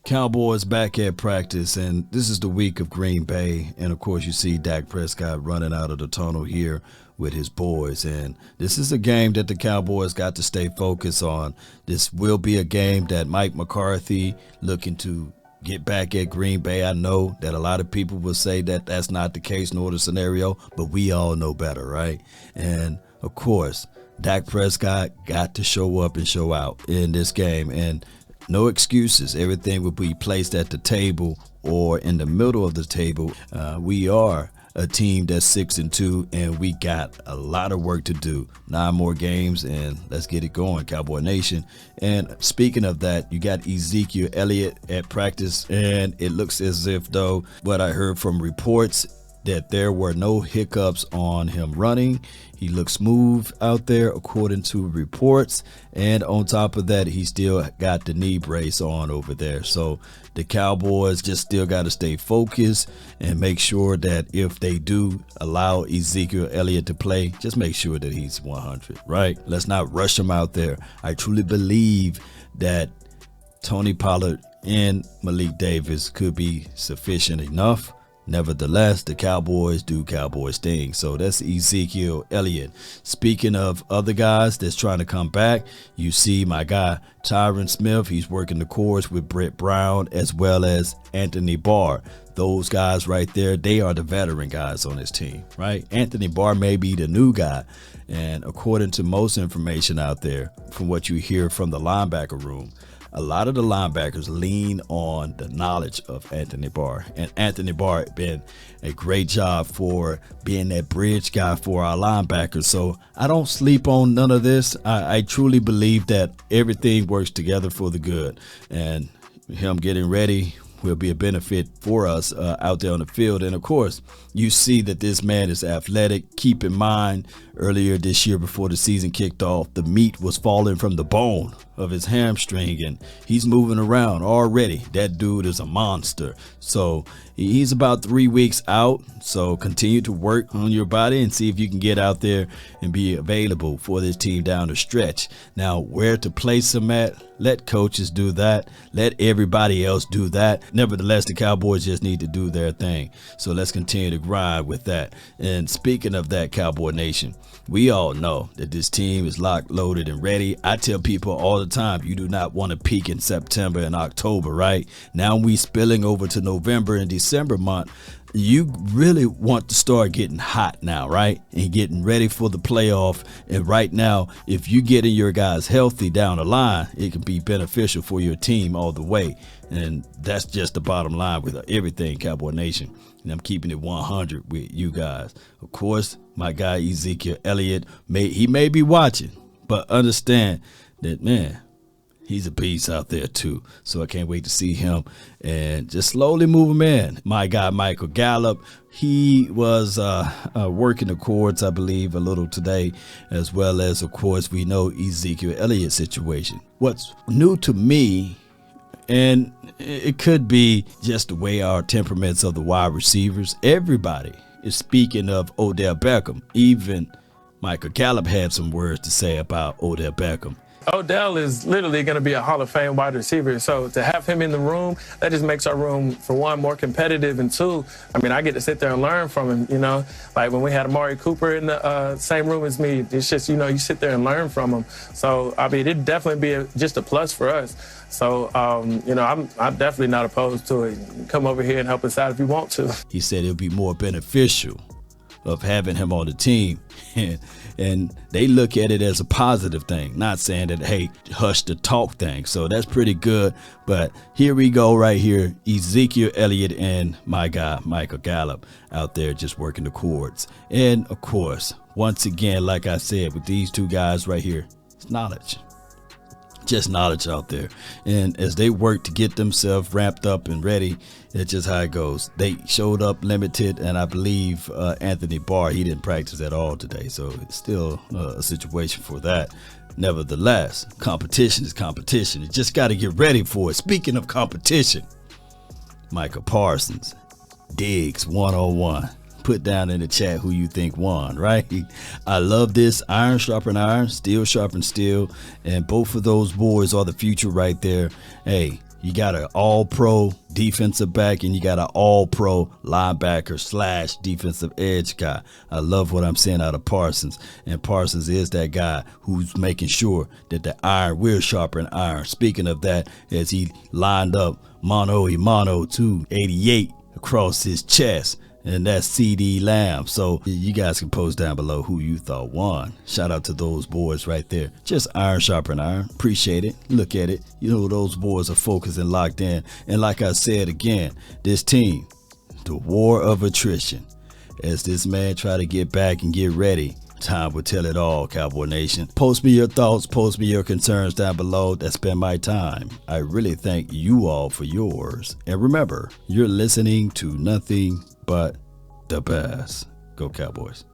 Cowboys back at practice, and this is the week of Green Bay. And of course, you see Dak Prescott running out of the tunnel here with his boys. And this is a game that the Cowboys got to stay focused on. This will be a game that Mike McCarthy looking to get back at Green Bay. I know that a lot of people will say that that's not the case nor the scenario, but we all know better, right? And of course, Dak Prescott got to show up and show out in this game, and no excuses. Everything will be placed at the table or in the middle of the table. We are a team that's 6-2, and we got a lot of work to do. 9 more games, and let's get it going, Cowboy Nation. And speaking of that, you got Ezekiel Elliott at practice, and it looks as if, though, what I heard from reports, that there were no hiccups on him running. He looked smooth out there according to reports, and on top of that, he still got the knee brace on over there. So the Cowboys just still got to stay focused and make sure that if they do allow Ezekiel Elliott to play, just make sure that he's 100, right? Let's not rush him out there. I truly believe that Tony Pollard and Malik Davis could be sufficient enough. Nevertheless, the Cowboys do Cowboys things. So that's Ezekiel Elliott. Speaking of other guys that's trying to come back, you see my guy Tyron Smith. He's working the course with Brett Brown as well as Anthony Barr. Those guys right there, they are the veteran guys on this team, right? Anthony Barr may be the new guy. And according to most information out there, from what you hear from the linebacker room, a lot of the linebackers lean on the knowledge of Anthony Barr. And Anthony Barr been a great job for being that bridge guy for our linebackers. So I don't sleep on none of this. I truly believe that everything works together for the good. And him getting ready will be a benefit for us out there on the field. And of course, you see that this man is athletic. Keep in mind, earlier this year before the season kicked off, the meat was falling from the bone of his hamstring, and he's moving around already. That dude is a monster. So he's about 3 weeks out. So continue to work on your body and see if you can get out there and be available for this team down the stretch. Now, where to place him at, let coaches do that. Let everybody else do that. Nevertheless, the Cowboys just need to do their thing. So let's continue to grind with that. And speaking of that, Cowboy Nation, we all know that this team is locked, loaded, and ready. I tell people all the time, you do not want to peak in September and October, right? Now we spilling over to November and December month. You really want to start getting hot now, right? And getting ready for the playoff. And right now, if you getting your guys healthy down the line, it can be beneficial for your team all the way. And that's just the bottom line with everything, Cowboy Nation. And I'm keeping it 100 with you guys. Of course, my guy Ezekiel Elliott, he may be watching, but understand that, man, he's a beast out there too. So I can't wait to see him and just slowly move him in. My guy Michael Gallup, he was working the chords, I believe, a little today, as well as, of course, we know Ezekiel Elliott's situation. What's new to me, and it could be just the way our temperaments of the wide receivers, everybody is speaking of Odell Beckham. Even Michael Gallup had some words to say about Odell Beckham. Odell is literally going to be a Hall of Fame wide receiver. So to have him in the room, that just makes our room, for one, more competitive. And two, I mean, I get to sit there and learn from him, you know. Like when we had Amari Cooper in the same room as me, it's just, you know, you sit there and learn from him. So, I mean, it'd definitely be just a plus for us. So, you know, I'm definitely not opposed to it. Come over here and help us out if you want to. He said it'll be more beneficial of having him on the team. And they look at it as a positive thing, not saying that, hey, hush the talk thing. So that's pretty good. But here we go right here. Ezekiel Elliott and my guy, Michael Gallup, out there just working the chords. And, of course, once again, like I said, with these two guys right here, it's knowledge. Just knowledge out there. And as they work to get themselves ramped up and ready, it's just how it goes. They showed up limited, and I believe Anthony Barr, he didn't practice at all today. So it's still a situation for that. Nevertheless, competition is competition. You just got to get ready for it. Speaking of competition, Micah Parsons, Diggs 101. Put down in the chat who you think won, right? I love this. Iron sharpen iron, steel sharpen steel, and both of those boys are the future right there. Hey, You got an all-pro defensive back, and you got an all-pro linebacker / defensive edge guy. I love what I'm seeing out of Parsons. And Parsons is that guy who's making sure that the iron will sharpen iron. Speaking of that, as he lined up mano a mano to 88 across his chest. And that's CD Lamb. So you guys can post down below who you thought won. Shout out to those boys right there. Just iron sharpen iron. Appreciate it. Look at it. You know, those boys are focused and locked in. And like I said again, this team, the war of attrition. As this man try to get back and get ready, time will tell it all, Cowboy Nation. Post me your thoughts. Post me your concerns down below. That's been my time. I really thank you all for yours. And remember, you're listening to nothing but the best. Go Cowboys.